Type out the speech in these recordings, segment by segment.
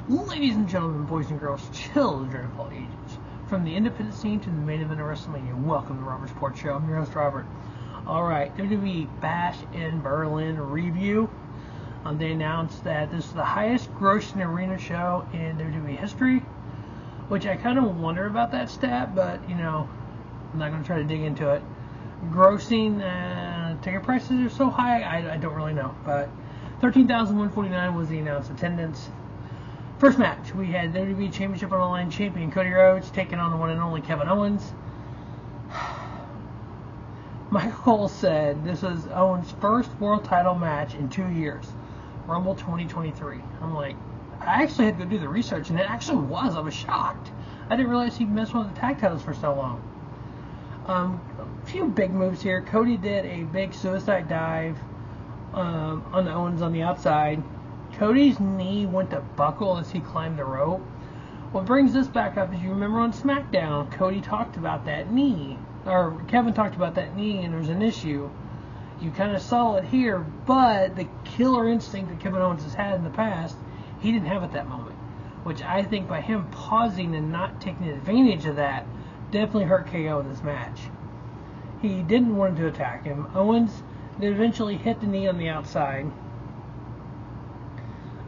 Ladies and gentlemen, boys and girls, children of all ages, from the independent scene to the main event of WrestleMania, welcome to the Robert Sports Show. I'm your host, Robert. Alright, WWE Bash in Berlin review. They announced that this is the highest grossing arena show in WWE history, which I kind of wonder about that stat, but, you know, I'm not going to try to dig into it. Grossing, ticket prices are so high, I don't really know, but 13,149 was the announced attendance. First match, we had WWE Championship on the line champion Cody Rhodes taking on the one and only Kevin Owens. Michael Cole said this was Owens' first world title match in 2 years. Rumble 2023. I'm like, I actually had to go do the research, and it actually was. I was shocked. I didn't realize he missed one of the tag titles for so long. A few big moves here. Cody did a big suicide dive on Owens on the outside. Cody's knee went to buckle as he climbed the rope. What brings this back up is you remember on SmackDown, Cody talked about that knee, or Kevin talked about that knee, and there was an issue. You kind of saw it here, but the killer instinct that Kevin Owens has had in the past, he didn't have at that moment, which I think by him pausing and not taking advantage of that definitely hurt KO in this match. He didn't want to attack him. Owens did eventually hit the knee on the outside.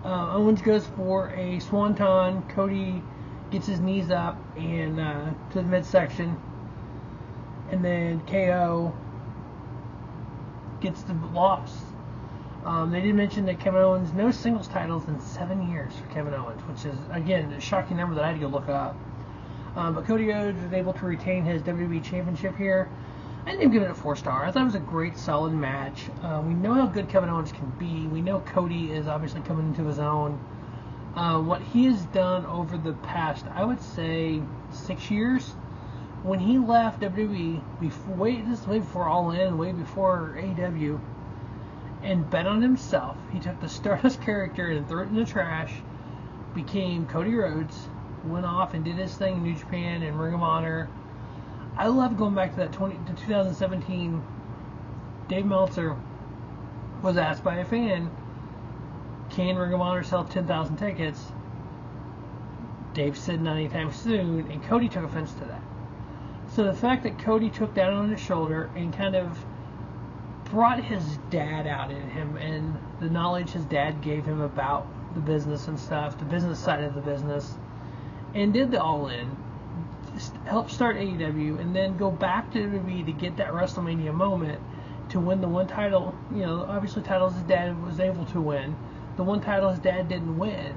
Owens goes for a swanton. Cody gets his knees up and to the midsection, and then KO gets the loss. They did mention that Kevin Owens, no singles titles in 7 years for Kevin Owens, which is, again, a shocking number that I had to go look up. But Cody Rhodes was able to retain his WWE Championship here. I didn't even give it a 4-star. I thought it was a great, solid match. We know how good Kevin Owens can be. We know Cody is obviously coming into his own. What he has done over the past, I would say, 6 years, when he left WWE, way before All In, way before AEW, and bet on himself, he took the Stardust character and threw it in the trash, became Cody Rhodes, went off and did his thing in New Japan and Ring of Honor. I love going back to that 2017. Dave Meltzer was asked by a fan, can Ring of Honor sell 10,000 tickets? Dave said not anytime soon, and Cody took offense to that. So the fact that Cody took that on his shoulder and kind of brought his dad out in him and the knowledge his dad gave him about the business and stuff, the business side of the business, and did the All In, help start AEW, and then go back to WWE to get that WrestleMania moment to win the one title. You know, obviously titles his dad was able to win. The one title his dad didn't win.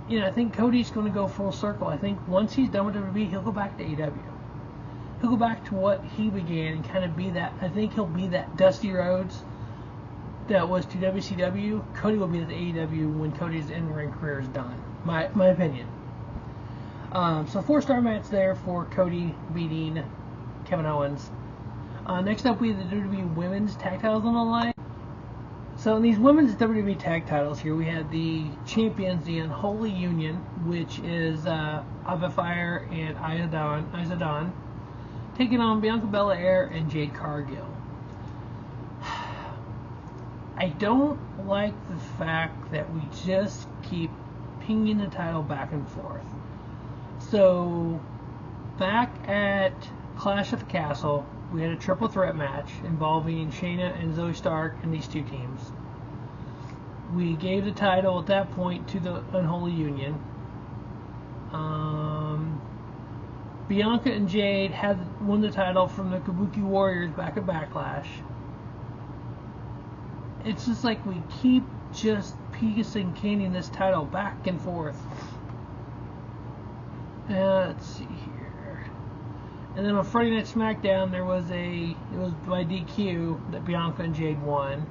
You know, I think Cody's going to go full circle. I think once he's done with WWE, he'll go back to AEW. He'll go back to what he began and kind of be that. I think he'll be that Dusty Rhodes that was to WCW. Cody will be at AEW when Cody's in-ring career is done. My opinion. So 4-star match there for Cody beating Kevin Owens. Next up, we have the WWE Women's Tag Titles on the line. So in these Women's WWE Tag Titles here, we had the champions, the Unholy Union, which is Alba, Fyre, and Isla, taking on Bianca Belair and Jade Cargill. I don't like the fact that we just keep pinging the title back and forth. So, back at Clash at the Castle, we had a triple threat match involving Shayna and Zoe Stark and these two teams. We gave the title at that point to the Unholy Union. Bianca and Jade had won the title from the Kabuki Warriors back at Backlash. It's just like we keep just piecing canning this title back and forth. Let's see here. And then on Friday Night SmackDown, it was by DQ that Bianca and Jade won.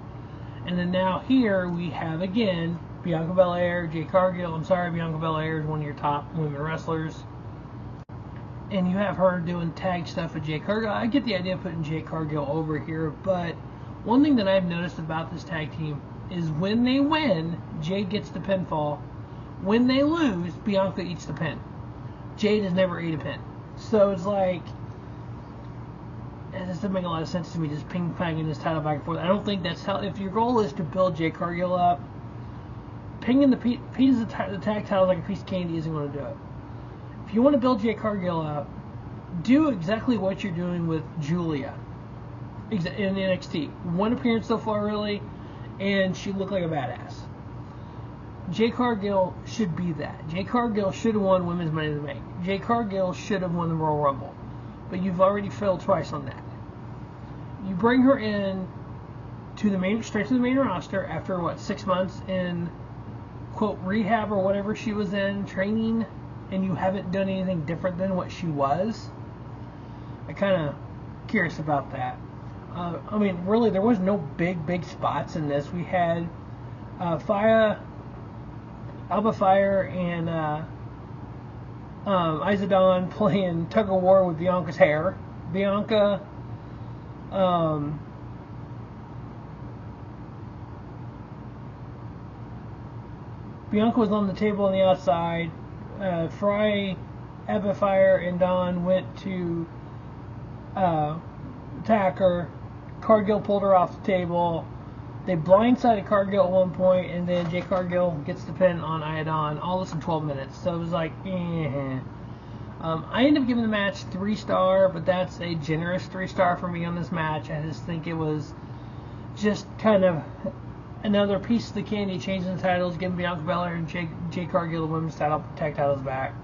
And then now here we have again Bianca Belair, Jade Cargill. I'm sorry, Bianca Belair is one of your top women wrestlers. And you have her doing tag stuff with Jade Cargill. I get the idea of putting Jade Cargill over here, but one thing that I've noticed about this tag team is when they win, Jade gets the pinfall. When they lose, Bianca eats the pin. Jade has never ate a pin. So it's like, it doesn't make a lot of sense to me just ping-ponging this title back and forth. I don't think that's how, if your goal is to build Jade Cargill up, pinging the piece of the tag titles like a piece of candy isn't going to do it. If you want to build Jade Cargill up, do exactly what you're doing with Julia in NXT. One appearance so far, really, and she looked like a badass. Jade Cargill should be that. Jade Cargill should have won Women's Money in the Bank. Jade Cargill should have won the Royal Rumble. But you've already failed twice on that. You bring her in straight to the main roster after, 6 months in, quote, rehab or whatever she was in, training, and you haven't done anything different than what she was. I'm kind of curious about that. I mean, really, there was no big spots in this. We had Fyre, Alba, and Isla playing tug of war with Bianca's hair. Bianca was on the table on the outside. Fyre, and Dawn went to attack her. Cargill pulled her off the table. They blindsided Cargill at one point, and then Jade Cargill gets the pin on Isla, all this in 12 minutes. So it was like, I ended up giving the match 3-star, but that's a generous 3-star for me on this match. I just think it was just kind of another piece of the candy, changing the titles, giving Bianca Belair and Jade Cargill the women's tag titles back.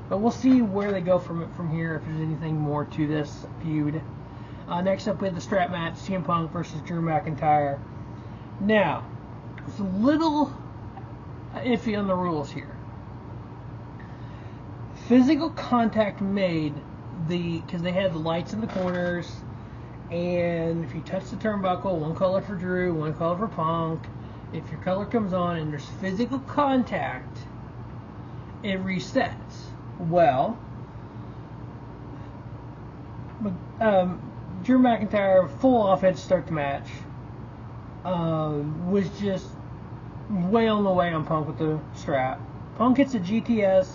But we'll see where they go from here, if there's anything more to this feud. Next up, we had the strap match, CM Punk versus Drew McIntyre. Now, it's a little iffy on the rules here. Physical contact made because they had the lights in the corners, and if you touch the turnbuckle, one color for Drew, one color for Punk. If your color comes on and there's physical contact, it resets. Well, Drew McIntyre, full offense to start the match, was just way on the way on Punk with the strap. Punk hits a GTS,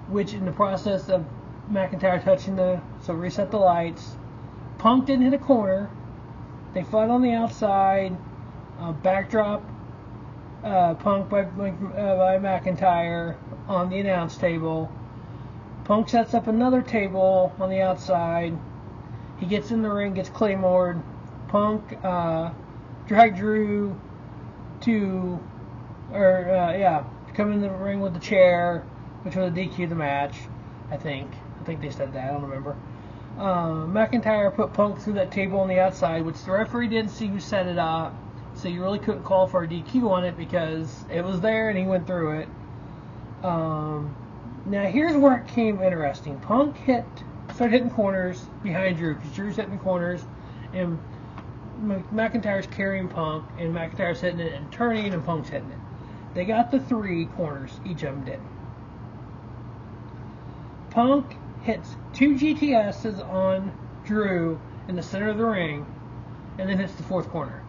which in the process of McIntyre touching so reset the lights. Punk didn't hit a corner. They fought on the outside. Backdrop Punk by McIntyre on the announce table. Punk sets up another table on the outside. He gets in the ring, gets claymored. Punk dragged Drew to come in the ring with the chair, which was a DQ of the match, I think. I think they said that, I don't remember. McIntyre put Punk through that table on the outside, which the referee didn't see who set it up, so you really couldn't call for a DQ on it because it was there and he went through it. Now here's where it came interesting. Punk started hitting corners behind Drew, because Drew's hitting corners, and McIntyre's carrying Punk, and McIntyre's hitting it and turning, and Punk's hitting it. They got the 3 corners, each of them did. Punk hits 2 GTSs on Drew in the center of the ring, and then hits the 4th corner.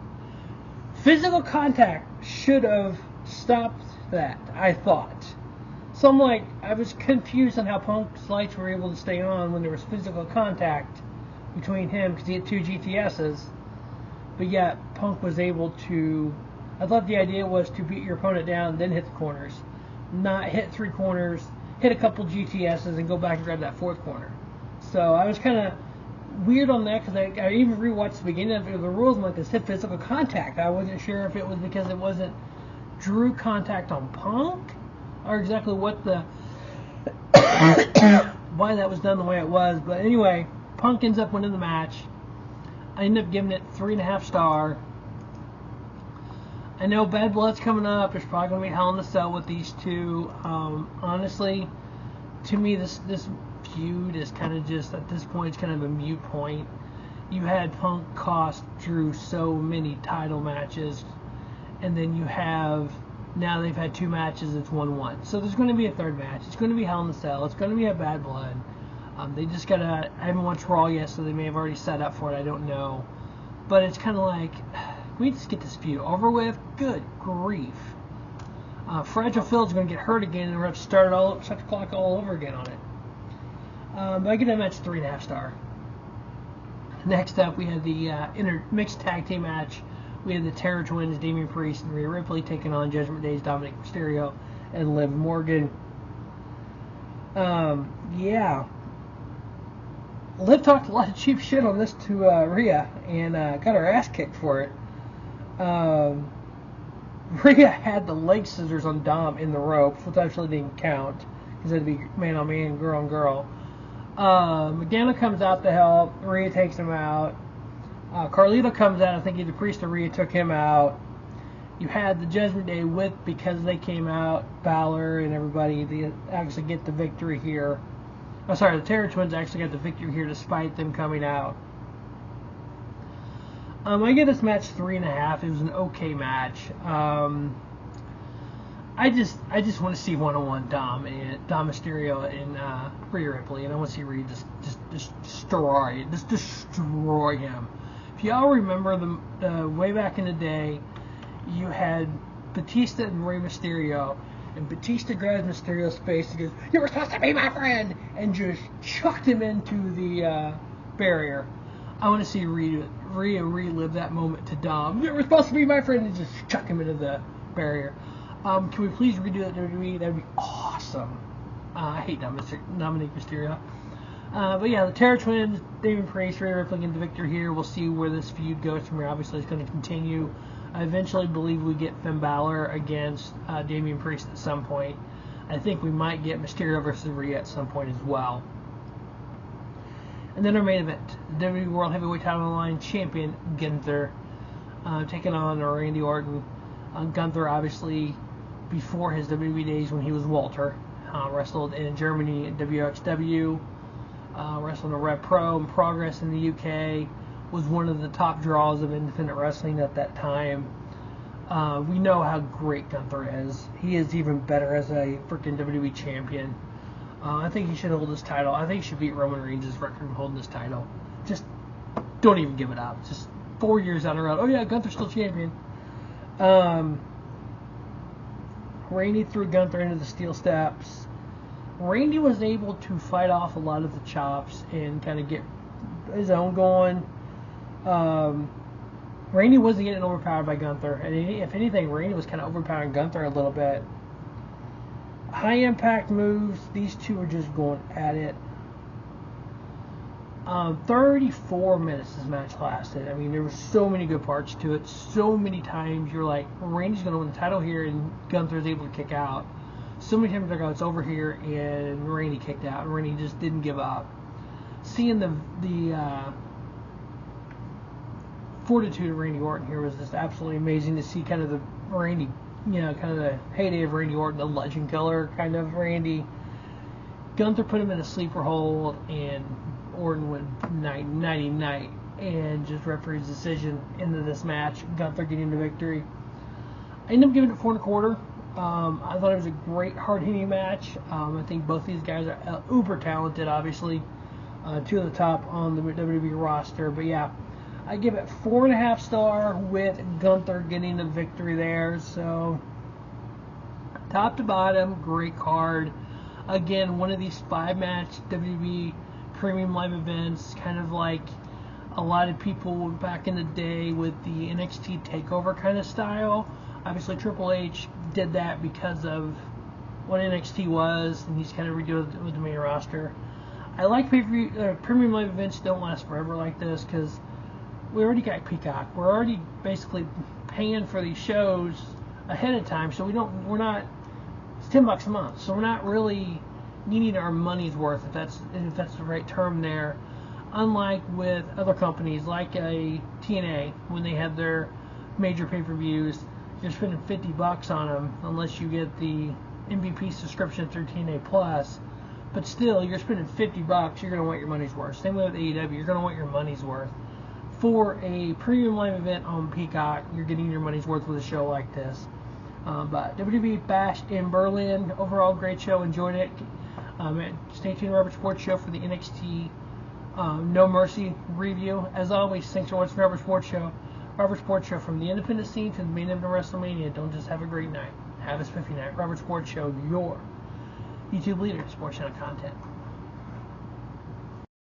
Physical contact should have stopped that, I thought. So I was confused on how Punk's lights were able to stay on when there was physical contact between him, because he had 2 GTSs. But yet, Punk was able to... I thought the idea was to beat your opponent down, then hit the corners. Not hit 3 corners, hit a couple GTSs, and go back and grab that 4th corner. So I was kind of weird on that, because I even rewatched the beginning of the rules, and this hit physical contact. I wasn't sure if it was because it wasn't Drew contact on Punk, or exactly what why that was done the way it was. But anyway, Punk ends up winning the match. I ended up giving it 3.5 star. I know Bad Blood's coming up. There's probably going to be Hell in a Cell with these two. Honestly, to me, this feud is kind of just, at this point, it's kind of a moot point. You had Punk cost Drew so many title matches, and then you have... Now they've had 2 matches, it's 1-1. So there's going to be a 3rd match. It's going to be Hell in a Cell. It's going to be a Bad Blood. They just got to... I haven't watched Raw yet, so they may have already set up for it. I don't know. But it's kind of like, we just get this feud over with. Good grief. Fragile Phil's going to get hurt again, and we're going to start the clock all over again on it. But I give that match 3.5 star. Next up, we had the mixed tag team match. We had the Terror Twins, Damian Priest and Rhea Ripley, taking on Judgment Day's Dominik Mysterio and Liv Morgan. Yeah. Liv talked a lot of cheap shit on this to Rhea and got her ass kicked for it. Rhea had the leg scissors on Dom in the ropes, which actually didn't count because it had to be man on man, girl on girl. McDaniel comes out to help. Rhea takes him out. Carlito comes out. I think either Priest or Rhea took him out. You had the Judgment Day with, because they came out, Balor and everybody, they actually get the victory here. Oh, sorry, the Terror Twins actually got the victory here despite them coming out. I give this match 3.5. It was an okay match. I just want to see one-on-one Dom Mysterio and Rhea Ripley, and I want to see Rhea just destroy him. If y'all remember the way back in the day, you had Batista and Rey Mysterio, and Batista grabs Mysterio's face and goes, "You were supposed to be my friend," and just chucked him into the barrier. I want to see Rhea relive that moment to Dom. "You were supposed to be my friend," and just chuck him into the barrier. Can we please redo that, WWE? That would be awesome. I hate Dominik Mysterio. But yeah, the Terror Twins, Damian Priest, Rhea Ripley get the victory here. We'll see where this feud goes from here. Obviously, it's going to continue. I eventually believe we get Finn Balor against Damian Priest at some point. I think we might get Mysterio versus Rhea at some point as well. And then our main event, the WWE World Heavyweight Title on the line, champion Gunther, taking on Randy Orton. Gunther, obviously, before his WWE days when he was Walter, wrestled in Germany at WXW, wrestled in Rev Pro and Progress in the UK, was one of the top draws of independent wrestling at that time. We know how great Gunther is. He is even better as a freaking WWE champion. I think he should hold this title. I think he should beat Roman Reigns' record of holding this title. Just don't even give it up. Just 4 years down the road. Oh yeah, Gunther's still champion. Randy threw Gunther into the steel steps. Randy was able to fight off a lot of the chops and kind of get his own going. Randy wasn't getting overpowered by Gunther, and if anything, Randy was kind of overpowering Gunther a little bit. High impact moves, these two are just going at it. 34 minutes this match lasted. I mean, there were so many good parts to it. So many times you're like, Randy's going to win the title here, and Gunther's able to kick out. So many times they're going, it's over here, and Randy kicked out, and Randy just didn't give up. Seeing the fortitude of Randy Orton here was just absolutely amazing to see. Kind of the Randy, kind of the heyday of Randy Orton, the legend killer kind of Randy. Gunther put him in a sleeper hold, and Orton went night and just referee's decision into this match. Gunther getting the victory. I ended up giving it 4.25. I thought it was a great hard-hitting match. I think both these guys are uber talented, obviously. Two of the top on the WWE roster. But yeah, I give it 4.5 star with Gunther getting the victory there. So, top to bottom, great card. Again, one of these 5-match WWE premium live events, kind of like a lot of people back in the day with the NXT TakeOver kind of style. Obviously, Triple H did that because of what NXT was, and he's kind of redoing it with the main roster. I like premium live events don't last forever like this because we already got Peacock. We're already basically paying for these shows ahead of time, so we're not. It's $10 a month, so we're not really needing our money's worth, if that's the right term there. Unlike with other companies like a TNA, when they have their major pay-per-views, you're spending $50 on them unless you get the MVP subscription through TNA Plus. But still, you're spending $50. You're going to want your money's worth. Same way with AEW, you're going to want your money's worth. For a premium live event on Peacock, you're getting your money's worth with a show like this. But WWE Bash in Berlin, overall great show. Enjoyed it. Stay tuned to Robert Sports Show for the NXT No Mercy review. As always, thanks for watching Robert Sports Show. Robert Sports Show, from the independent scene to the main event of WrestleMania. Don't just have a great night. Have a spiffy night. Robert Sports Show, your YouTube leader in sports channel content.